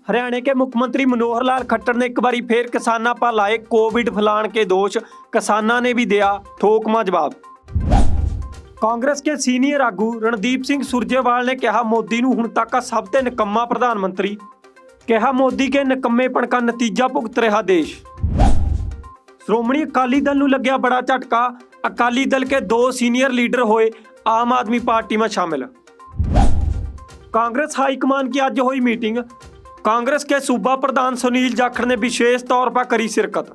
हरियाणा के मुख्यमंत्री मनोहर लाल खट्टर ने एक बार फिर किसानां पर लाए कोविड फैलाने के दोष। किसानां ने भी दिया ठोकमा जवाब। कांग्रेस के सीनियर आगू रणदीप सिंह सुरजेवाल ने कहा मोदी नूं हुण तक सब ते निकम्मा प्रधानमंत्री। कहा मोदी के निकम्मेपन का नतीजा भुगत रहा देश। श्रोमणी अकाली दल नूं लग्या बड़ा झटका। अकाली दल के 2 सीनियर लीडर होए आम आदमी पार्टी में शामिल। कांग्रेस हाईकमान की आज हुई मीटिंग। कांग्रेस के सूबा प्रधान सुनील जाखड़ ने विशेष तौर पर करी शिरकत।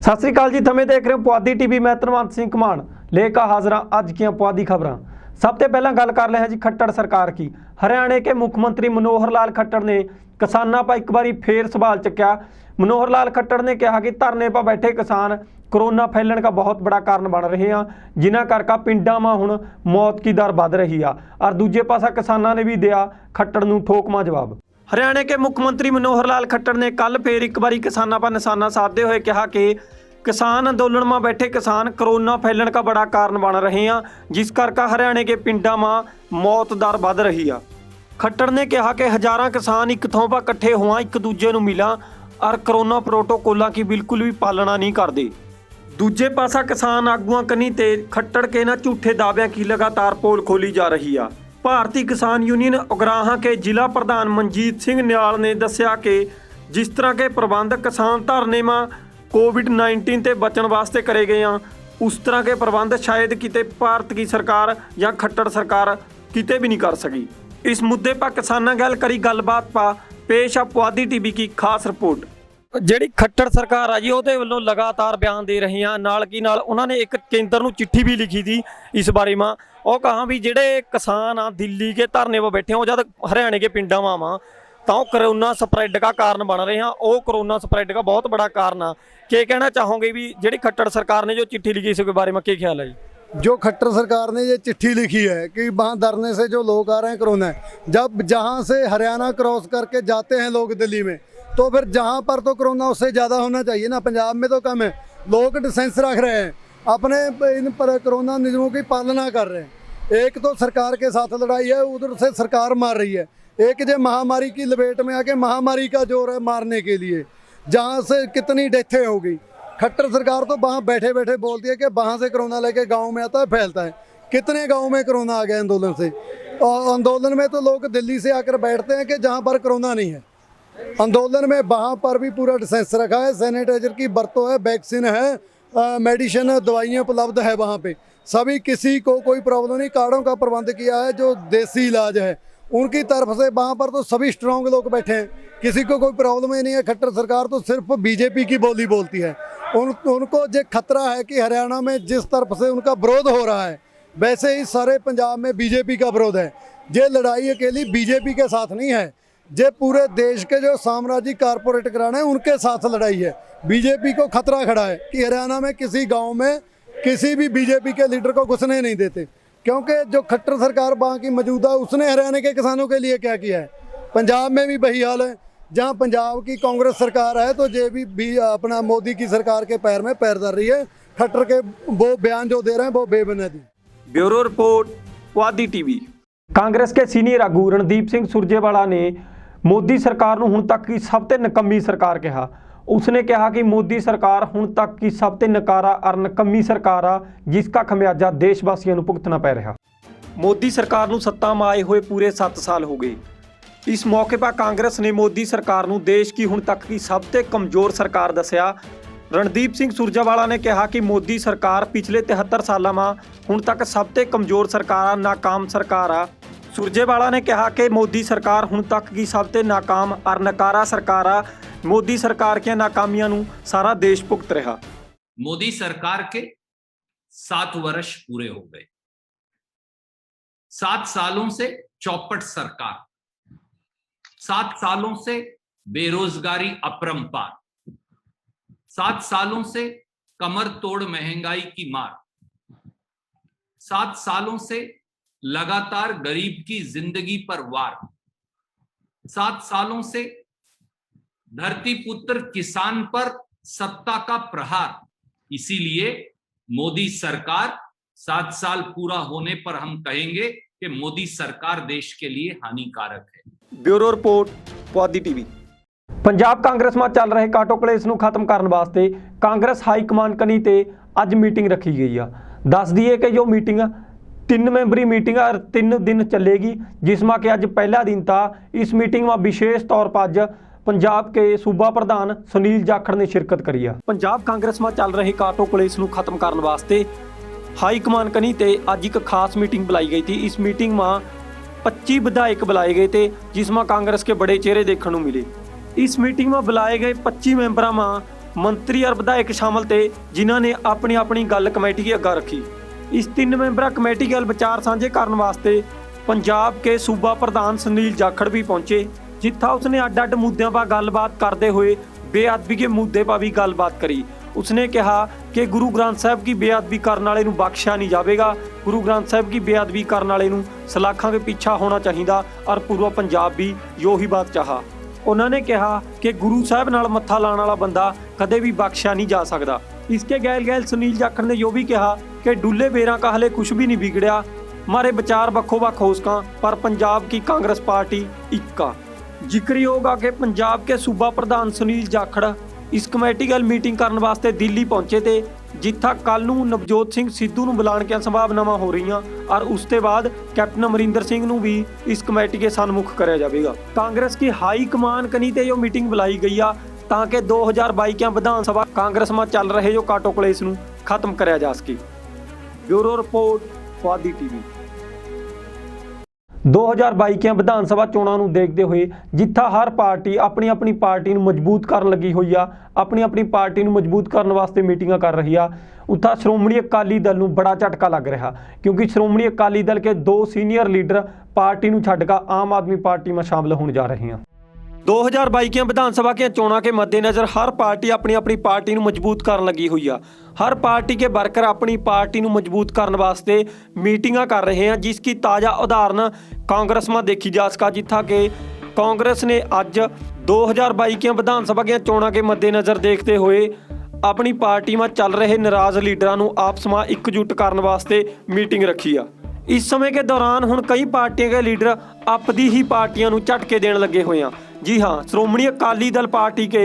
सत श्री अकाल जी, थमे देख रहे हो पुआधी टीवी। मैं धनवंत सिंह घमान लेकर हाजिर हाँ अज की पुआधी खबरां। सब तो पहला गल कर रहे हैं जी खट्टर सरकार की। हरियाणा के मुख्यमंत्री मनोहर लाल खट्टर ने किसानों पर एक बार फिर सवाल चुकया। मनोहर लाल खट्टर ने कहा कि धरने पर बैठे किसान कोरोना फैलने का बहुत बड़ा कारण बन रहे हैं, जिन्हों करके पिंडा में हुण मौत की दर बढ़ रही है। और दूजे पासा किसानों ने भी दिया खट्टर नूं ठोकमा जवाब। हरियाणा के मुख्यमंत्री मनोहर लाल खट्टर ने कल फिर एक बार किसानों पर निशाना साधते हुए कहा कि किसान अंदोलन में बैठे किसान कोरोना फैलने का बड़ा कारण बन रहे हैं, जिस करके हरियाणा के पिंडा में मौत दर बढ़ रही है। खट्टर ने कहा कि हज़ारों किसान एक थों पर इकट्ठे हुआ एक दूजे नूं मिला और कोरोना प्रोटोकॉलों की बिल्कुल भी पालना नहीं करते। दूजे पासा किसान आगुआं कनी ते खट्टर के ना झूठे दाव्यां की लगातार पोल खोली जा रही है। भारतीय किसान यूनियन उगराहां के जिला प्रधान मनजीत सिंह नियाल ने दस्या कि जिस तरह के प्रबंध किसान धरने में कोविड-19 ते बचने वास्ते करे गए हैं, उस तरह के प्रबंध शायद किते भारत की सरकार या खट्टर सरकार किते भी नहीं कर सकी। इस मुद्दे पर किसानां गल करी गलबात पा पेश आ पुआधी टीवी की खास रिपोर्ट। ਜਿਹੜੀ ਖੱਟੜ ਸਰਕਾਰ ਆ ਜੀ ਉਹਦੇ ਵੱਲੋਂ ਲਗਾਤਾਰ ਬਿਆਨ ਦੇ ਰਹੇ ਆ। ਨਾਲ ਕੀ ਨਾਲ ਉਹਨਾਂ ਨੇ ਇੱਕ ਕੇਂਦਰ ਨੂੰ ਚਿੱਠੀ ਵੀ ਲਿਖੀ थी इस बारे में। ਉਹ ਕਹਾ ਵੀ ਜਿਹੜੇ किसान आ दिल्ली के धरने पर बैठे हो जब हरियाणा के पिंडा में आवा तो कोरोना स्प्रैड का कारण बन रहे हैं। वो कोरोना स्प्रैड का बहुत बड़ा कारण आ। क्या कहना चाहोगे भी ਜਿਹੜੀ खट्टर सरकार ने जो चिट्ठी लिखी इसके बारे में क्या ख्याल है जी? जो खट्टर सरकार ने ये चिट्ठी लिखी है कि वहाँ धरने से जो लोग आ रहे हैं कोरोना है, जब जहाँ से हरियाणा क्रॉस करके जाते हैं लोग दिल्ली में, तो फिर जहाँ पर तो कोरोना उससे ज़्यादा होना चाहिए ना। पंजाब में तो कम है, लोग डिस्टेंस रख रहे हैं, अपने इन पर कोरोना नियमों की पालना कर रहे हैं। एक तो सरकार के साथ लड़ाई है, उधर से सरकार मार रही है। एक जो महामारी की लपेट में आके महामारी का जोर है मारने के लिए, जहाँ से कितनी डेथें हो गई। खट्टर सरकार तो वहाँ बैठे बैठे बोलती है कि वहाँ से कोरोना लेके गांव में आता है, फैलता है। कितने गांव में कोरोना आ गया आंदोलन से। और आंदोलन में तो लोग दिल्ली से आकर बैठते हैं कि जहाँ पर कोरोना नहीं है। आंदोलन में वहाँ पर भी पूरा डिस्टेंस रखा है, सैनिटाइजर की बरतों है, वैक्सीन है, मेडिसिन दवाइयाँ उपलब्ध है वहाँ पे। सभी किसी को कोई प्रॉब्लम नहीं। कार्डों का प्रबंध किया है, जो देसी इलाज है उनकी तरफ से वहाँ पर तो सभी स्ट्रॉन्ग लोग बैठे हैं, किसी को कोई प्रॉब्लम ही नहीं है। खट्टर सरकार तो सिर्फ बीजेपी की बोली बोलती है। उनको जो खतरा है कि हरियाणा में जिस तरफ से उनका विरोध हो रहा है, वैसे ही सारे पंजाब में बीजेपी का विरोध है। ये लड़ाई अकेली बीजेपी के साथ नहीं है, ये पूरे देश के जो साम्राज्यिक कारपोरेट घराने हैं उनके साथ लड़ाई है। बीजेपी को खतरा खड़ा है कि हरियाणा में किसी गांव में किसी भी बीजेपी के लीडर को घुसने नहीं देते, क्योंकि जो खट्टर सरकार वहाँ की मौजूदा उसने हरियाणा के किसानों के लिए क्या किया है। पंजाब में भी वही हाल है, जहाँ पंजाब की कांग्रेस सरकार है तो ये भी अपना मोदी की सरकार के पैर में पैर धर रही है। खट्टर के वो बयान जो दे रहे हैं वो बेबुनियादी। Bureau report Puadhi TV. Congress के सीनियर आगू रणदीप सिंह सुरजेवाला ने मोदी सरकार ਨੂੰ ਹੁਣ तक की सब ਤੇ ਨਿਕੰਮੀ सरकार कहा। उसने कहा कि मोदी सरकार ਹੁਣ तक की सब ਤੇ ਨਕਾਰਾ और ਨਿਕੰਮੀ सरकार आ, जिसका खमियाजा देशवासियों ਨੂੰ भुगतना पै रहा। मोदी सरकार ਨੂੰ सत्ता में आए हुए पूरे 7 साल हो गए। इस मौके पर कांग्रेस ने मोदी सरकार ਨੂੰ देश की ਹੁਣ तक की सब ਤੇ कमजोर सरकार दस्या। रणदीप सिंह सुरजेवाला ने कहा कि मोदी सरकार पिछले 73 सालों में ਹੁਣ तक सब ਤੇ कमजोर सरकार, नाकाम सरकार आ। सुरजेवाला ने कहा कि मोदी सरकार ਹੁਣ तक की सब ते नाकाम और नकारा सरकार आ। मोदी सरकार की नाकामियां नूं सारा देश भुगत रहा। मोदी सरकार के 7 वर्ष पूरे हो गए। 7 सालों से चौपट सरकार, 7 सालों से बेरोजगारी अपरंपार, 7 सालों से कमर तोड़ महंगाई की मार, 7 सालों से लगातार गरीब की जिंदगी पर वार, 7 सालों से धरती पुत्र किसान पर सत्ता का प्रहार। इसीलिए मोदी सरकार 7 साल पूरा होने पर हम कहेंगे कि मोदी सरकार देश के लिए हानिकारक है। Bureau report Puadhi TV. Punjab Congress में ਚੱਲ ਰਹੇ ਕਾਟੋ ਕਲੇਸ਼ ਨੂੰ ਖਤਮ ਕਰਨ ਵਾਸਤੇ ਕਾਂਗਰਸ ਹਾਈ ਕਮਾਂਡ ਕਨੀ ਤੇ ਅੱਜ ਮੀਟਿੰਗ ਰੱਖੀ ਗਈ ਆ। ਦੱਸ ਦਈਏ कि जो मीटिंग 3 ਮੈਂਬਰੀ मीटिंग 3 दिन चलेगी, जिसमें कि अज पहला दिन था। इस मीटिंग में विशेष तौर पर अज पंजाब के सूबा प्रधान सुनील जाखड़ ने शिरकत करी है। पंजाब कांग्रेस में चल रहे काटो कलेश ਨੂੰ खत्म करने वास्ते हाई कमान कनी ते अज एक खास मीटिंग बुलाई गई थी। इस मीटिंग में 25 विधायक बुलाए गए थे, जिसमें कांग्रेस के बड़े चेहरे देखने को मिले। इस मीटिंग में बुलाए गए 25 मैंबरों में मंत्री और विधायक शामिल थे, जिन्होंने अपनी अपनी गल कमेटी के अगे रखी। इस 3 मैंबरा कमेटी के विचार साझे करने वास्ते पंजाब के सूबा प्रधान सुनील जाखड़ भी पहुंचे, जिथा उसने अड्ड अड्ड मुद्दों पर गलबात करते हुए बेअदबी के मुद्दे पर भी गलबात करी। उसने कहा कि गुरु ग्रंथ साहब की बेअदबी करने वाले नूं बख्शिया नहीं जाएगा, गुरु ग्रंथ साहब की बेअदबी करने वाले नूं सलाखा के पीछा होना चाहिए और पूर्व पंजाब भी यो ही बात चाहा। उन्होंने कहा कि गुरु साहब नाल मत्था लाने वाला बंदा कदे भी बख्शिया नहीं जा सकता। इसके गैल गैल सुनील जाखड़ ने यो भी कहा कि डुले बेरा का हले कुछ भी नहीं बिगड़िया, हमारे विचार बखो बख हो सका, पर पंजाब की कांग्रेस पार्टी इक्का। जिक्रयोग आ कि पंजाब के सूबा प्रधान सुनील जाखड़ इस कमेटी गल मीटिंग करने वास्ते दिल्ली पहुंचे थे, जिथा कल नूं नवजोत सिंह सिद्धू नूं बुलाण दी संभावनावां हो रही और उसके बाद कैप्टन अमरिंदर सिंह नूं भी इस कमेटी के सन्मुख कराया जाएगा। कांग्रेस की हाई कमान कनी ते जो मीटिंग बुलाई गई आ ताकि 2022 के विधान सभा कांग्रेस में चल रहे जो काटो कलेश नूं खत्म कराया जा सके। Bureau report Puadhi TV. 2022 के विधान सभा चोणां नूं देखते हुए जिथा हर पार्टी अपनी अपनी पार्टी नूं मजबूत करन लगी हुई आ, अपनी अपनी पार्टी नूं मजबूत करने वास्ते मीटिंगां कर रही आ, उत्था श्रोमणी अकाली दल नूं बड़ा झटका लग रहा, क्योंकि श्रोमणी अकाली दल के 2 सीनियर लीडर पार्टी नूं छड्डकर आम आदमी पार्टी में शामिल होने जा रहे हैं। 2022 के विधान सभा के चोणां के मद्देनज़र हर पार्टी अपनी अपनी पार्टी नूं मजबूत करन लगी हुई आ। हर पार्टी के वर्कर अपनी पार्टी नूं मजबूत करने वास्ते मीटिंगां कर रहे हैं, जिसकी ताज़ा उदाहरण कांग्रेस में देखी जा सका, जिथा कि कांग्रेस ने अज 2022 के विधान सभा के चोणां के मद्देनज़र देखते हुए अपनी पार्टी में चल रहे नाराज़ लीडरां नूं आपस में एकजुट करने वास्ते मीटिंग रखी आ। इस समय के दौरान हुण कई पार्टियों के लीडर अपनी ही पार्टियां नूं झटके देण लगे हुए हैं। जी हाँ, श्रोमणी अकाली दल पार्टी के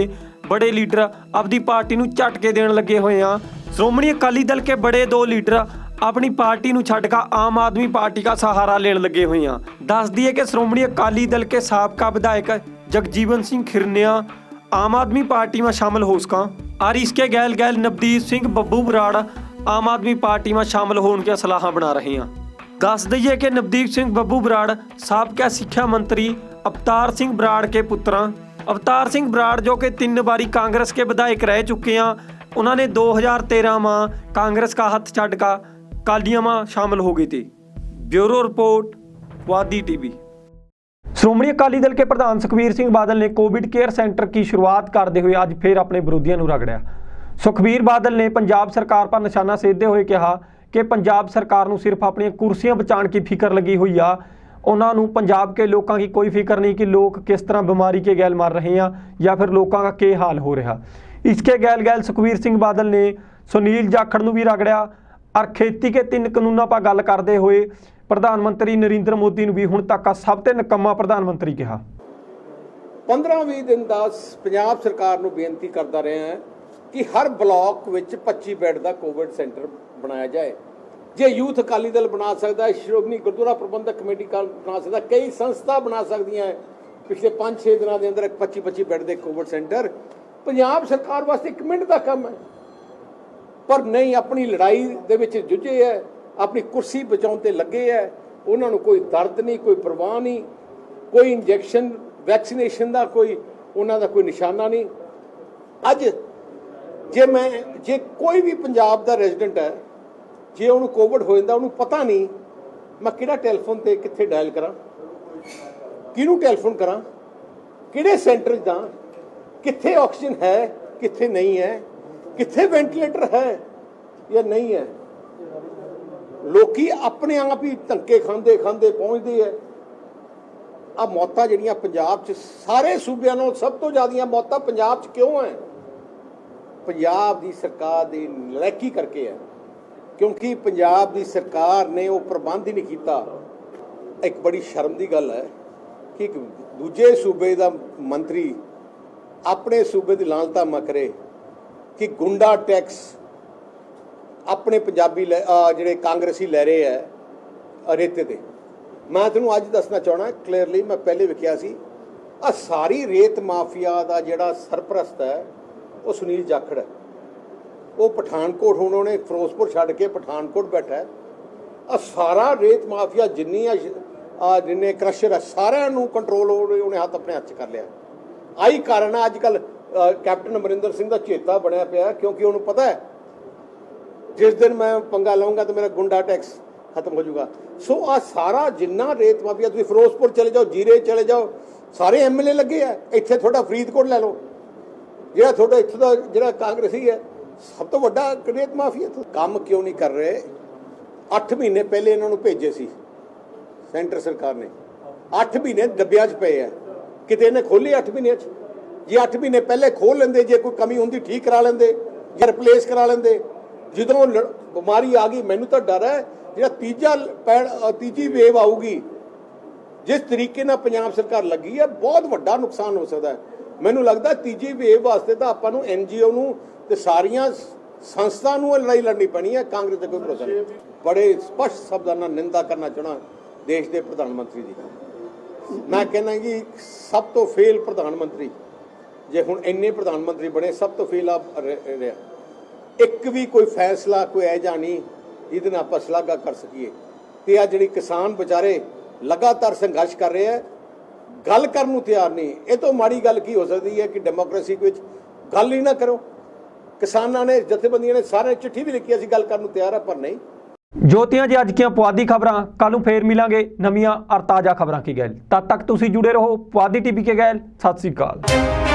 बड़े लीडर अपनी पार्टी नूं झटके देण लगे हुए हैं। श्रोमणी अकाली दल के बड़े 2 लीडर अपनी पार्टी नूं छड्डकर आम आदमी पार्टी का सहारा लेने लगे हुए हैं। दस दिए कि श्रोमणी अकाली दल के साबका विधायक जगजीवन सिंह खिरनिया आम आदमी पार्टी में शामिल हो सका और इसके गैल गैल नवदीप सिंह बब्बू बराड़ आम आदमी पार्टी में शामिल होने की सलाह बना रहे हैं। दस दईए कि नवदीप सिंह बब्बू बराड़ साबका शिक्षा मंत्री अवतार सिंह बराड़ के पुत्र। अवतार सिंह बराड़ जो कि 3 बारी कांग्रेस के विधायक रह चुके हैं, उन्होंने 2013 में कांग्रेस का हाथ छड्डकर कालियां में शामिल हो गए थे। Bureau report Puadhi TV. Shiromani Akali Dal के प्रधान सुखबीर सिंह बादल ने कोविड केयर सेंटर की शुरुआत करते हुए आज फिर अपने विरोधियों को रगड़िया। सुखबीर बादल ने पंजाब सरकार पर निशाना साधते हुए कहा कि पंजाब सरकार को सिर्फ अपनी कुर्सियां बचाने की फिक्र लगी हुई आ, उन्होंने पंजाब के लोगों की कोई फिक्र नहीं कि लोग किस तरह बीमारी के गैल मर रहे हैं या फिर लोगों का क्या हाल हो रहा। इसके गैल गैल सुखबीर सिंह बादल ने सुनील जाखड़ को भी रगड़िया और खेती के 3 कानूनों पर गल करते हुए प्रधानमंत्री नरेंद्र मोदी ने भी हुण तक का सब तो निकम्मा प्रधानमंत्री कहा। 15-20 दिन का पंजाब सरकार को बेनती करता रहे हैं कि हर ब्लॉक में 25 बैड का कोविड सेंटर बनाया जाए। जे यूथ अकाली दल बना सकता है, श्रोमणी गुरुद्वारा प्रबंधक कमेटी बना सकता, कई संस्था बना सकती हैं। पिछले 5-6 दिनों के अंदर 25-25 बैड के कोविड सेंटर पंजाब सरकार वास्ते 1 मिनट का काम है, पर नहीं अपनी लड़ाई दे विच जुझे है, अपनी कुर्सी बचाने लगे है। उन्होंने कोई दर्द नहीं, कोई परवाह नहीं, कोई इंजैक्शन वैक्सीनेशन का कोई उन्होंने कोई निशाना नहीं। अज जे कोई भी पंजाब का रेजिडेंट है, जे उन्होंने कोविड हो जाता, उन्होंने पता नहीं मैं किहड़ा टैलीफोन ते कित्थे डायल करा, किहनूं टैलीफोन करा, किहड़े सेंटर दा, कित्थे ऑक्सीजन है कित्थे नहीं है, कित्थे वेंटिलेटर है या नहीं है। लोकी अपने आप ही धक्के खांदे खांदे पहुँचते हैं। आ मौतां जिहड़ियां पंजाब च सारे सूबिਆਂ नालों सब तो ज़्यादा मौतां पंजाब च क्यों है? पंजाब की सरकार की नलैकी करके है। ਕਿਉਂਕਿ ਪੰਜਾਬ ਦੀ ਸਰਕਾਰ ਨੇ ਉਹ ਪ੍ਰਬੰਧ ਹੀ ਨਹੀਂ ਕੀਤਾ। ਇੱਕ ਬੜੀ ਸ਼ਰਮ ਦੀ ਗੱਲ ਹੈ ਕਿ ਇੱਕ ਦੂਜੇ ਸੂਬੇ ਦਾ ਮੰਤਰੀ ਆਪਣੇ ਸੂਬੇ ਦੀ ਲਾਂਨਤਾਮਾ ਕਰੇ ਕਿ ਗੁੰਡਾ ਟੈਕਸ ਆਪਣੇ ਪੰਜਾਬੀ ਜਿਹੜੇ ਕਾਂਗਰਸੀ ਲੈ ਰਹੇ ਹੈ ਰੇਤੇ ਤੇ। ਮੈਂ ਤੁਹਾਨੂੰ ਅੱਜ ਦੱਸਣਾ ਚਾਹਣਾ ਕਲੀਅਰਲੀ, ਮੈਂ ਪਹਿਲੇ ਵੀ ਕਿਹਾ ਸੀ, ਆ ਸਾਰੀ ਰੇਤ ਮਾਫੀਆ ਦਾ ਜਿਹੜਾ ਸਰਪ੍ਰਸਤ ਹੈ ਉਹ ਸੁਨੀਲ ਜਾਖੜ ਹੈ। ਉਹ ਪਠਾਨਕੋਟ, ਹੁਣ ਉਹਨੇ ਫਿਰੋਜ਼ਪੁਰ ਛੱਡ ਕੇ ਪਠਾਨਕੋਟ ਬੈਠਾ ਹੈ। ਆ ਸਾਰਾ ਰੇਤ ਮਾਫੀਆ ਜਿੰਨੇ ਕ੍ਰਸ਼ਰ ਹੈ ਸਾਰਿਆਂ ਨੂੰ ਕੰਟਰੋਲ ਉਹਨੇ ਆਪਣੇ ਹੱਥ 'ਚ ਕਰ ਲਿਆ। ਆਹੀ ਕਾਰਨ ਹੈ ਅੱਜ ਕੱਲ੍ਹ ਕੈਪਟਨ ਅਮਰਿੰਦਰ ਸਿੰਘ ਦਾ ਚੇਤਾ ਬਣਿਆ ਪਿਆ, ਕਿਉਂਕਿ ਉਹਨੂੰ ਪਤਾ ਹੈ ਜਿਸ ਦਿਨ ਮੈਂ ਪੰਗਾ ਲਾਉਂਗਾ ਤਾਂ ਮੇਰਾ ਗੁੰਡਾ ਟੈਕਸ ਖਤਮ ਹੋ ਜਾਊਗਾ। ਸੋ ਆ ਸਾਰਾ ਜਿੰਨਾ ਰੇਤ ਮਾਫੀਆ, ਤੁਸੀਂ ਫਿਰੋਜ਼ਪੁਰ ਚਲੇ ਜਾਓ, ਜੀਰੇ ਚਲੇ ਜਾਓ, ਸਾਰੇ ਐਮਐਲਏ ਲੱਗੇ ਆ। ਇੱਥੇ ਤੁਹਾਡਾ ਫਰੀਦਕੋਟ ਲੈ ਲਓ, ਜਿਹੜਾ ਤੁਹਾਡਾ ਇੱਥੋਂ ਦਾ ਜਿਹੜਾ ਕਾਂਗਰਸੀ ਹੈ ਸਭ ਤੋਂ ਵੱਡਾ ਰੇਤ ਮਾਫੀਆ। ਕੰਮ ਕਿਉਂ ਨਹੀਂ ਕਰ ਰਹੇ? 8 ਮਹੀਨੇ ਪਹਿਲੇ ਇਹਨਾਂ ਨੂੰ ਭੇਜੇ ਸੀ ਸੈਂਟਰ ਸਰਕਾਰ ਨੇ, 8 ਮਹੀਨੇ ਡੱਬਿਆਂ 'ਚ ਪਏ ਆ। ਕਿਤੇ ਇਹਨੇ ਖੋਲ੍ਹੇ 8 ਮਹੀਨਿਆਂ 'ਚ? ਜੇ 8 ਮਹੀਨੇ ਪਹਿਲੇ ਖੋਲ੍ਹ ਲੈਂਦੇ, ਜੇ ਕੋਈ ਕਮੀ ਹੁੰਦੀ ਠੀਕ ਕਰਾ ਲੈਂਦੇ ਜਾਂ ਰਿਪਲੇਸ ਕਰਾ ਲੈਂਦੇ। ਜਦੋਂ ਬਿਮਾਰੀ ਆ ਗਈ, ਮੈਨੂੰ ਤਾਂ ਡਰ ਹੈ ਜਿਹੜਾ ਤੀਜੀ ਵੇਵ ਆਊਗੀ, ਜਿਸ ਤਰੀਕੇ ਨਾਲ ਪੰਜਾਬ ਸਰਕਾਰ ਲੱਗੀ ਹੈ, ਬਹੁਤ ਵੱਡਾ ਨੁਕਸਾਨ ਹੋ ਸਕਦਾ ਹੈ। ਮੈਨੂੰ ਲੱਗਦਾ ਤੀਜੀ ਵੇਵ ਵਾਸਤੇ ਤਾਂ ਆਪਾਂ ਨੂੰ NGO ਨੂੰ ਤੇ ਸਾਰੀਆਂ ਸੰਸਥਾ ਨੂੰ ਲੜਾਈ ਲੜਨੀ ਪੈਣੀ ਹੈ। ਕਾਂਗਰਸ ਦਾ ਕੋਈ ਭਰੋਸਾ ਨਹੀਂ। ਬੜੇ ਸਪਸ਼ਟ ਸ਼ਬਦਾਂ ਨਾਲ ਨਿੰਦਾ ਕਰਨਾ ਚਾਹਣਾ ਦੇਸ਼ ਦੇ ਪ੍ਰਧਾਨ ਮੰਤਰੀ ਦੀ। ਮੈਂ ਕਹਿੰਦਾ ਕਿ ਸਭ ਤੋਂ ਫੇਲ ਪ੍ਰਧਾਨ ਮੰਤਰੀ, ਜੇ ਹੁਣ ਇੰਨੇ ਪ੍ਰਧਾਨ ਮੰਤਰੀ ਬਣੇ, ਸਭ ਤੋਂ ਫੇਲ ਆ ਰਿਹਾ। ਇੱਕ ਵੀ ਕੋਈ ਫੈਸਲਾ ਕੋਈ ਇਹ ਜਿਹਾ ਨਹੀਂ ਜਿਹਦੇ ਨਾਲ ਆਪਾਂ ਸ਼ਲਾਘਾ ਕਰ ਸਕੀਏ। ਤੇ ਆ ਜਿਹੜੀ ਕਿਸਾਨ ਵਿਚਾਰੇ ਲਗਾਤਾਰ ਸੰਘਰਸ਼ ਕਰ ਰਹੇ ਹੈ, ਗੱਲ ਕਰਨ ਨੂੰ ਤਿਆਰ ਨਹੀਂ। ਇਹ ਤੋਂ ਮਾੜੀ ਗੱਲ ਕੀ ਹੋ ਸਕਦੀ ਹੈ ਕਿ ਡੈਮੋਕ੍ਰੇਸੀ ਵਿੱਚ ਗੱਲ ਹੀ ਨਾ ਕਰੋ। ਕਿਸਾਨਾਂ ਨੇ, ਜਥੇਬੰਦੀਆਂ ਨੇ, ਸਾਰੇ ਚਿੱਠੀ ਵੀ ਲਿਖੀ, ਅਸੀਂ ਗੱਲ ਕਰਨ ਨੂੰ ਤਿਆਰ ਆ, ਪਰ ਨਹੀਂ। ਜੋਤੀਆਂ ਜੀ ਅੱਜ ਦੀਆਂ ਪੁਆਧੀ ਖਬਰਾਂ, ਕੱਲ ਨੂੰ ਫੇਰ ਮਿਲਾਂਗੇ ਨਵੀਆਂ ਔਰ ਤਾਜ਼ਾ ਖਬਰਾਂ ਕੀ ਗੈਲ। ਤਦ ਤੱਕ ਤੁਸੀਂ ਜੁੜੇ ਰਹੋ ਪੁਆਧੀ ਟੀਵੀ ਕੇ ਗੈਲ। ਸਤਿ ਸ੍ਰੀ ਅਕਾਲ।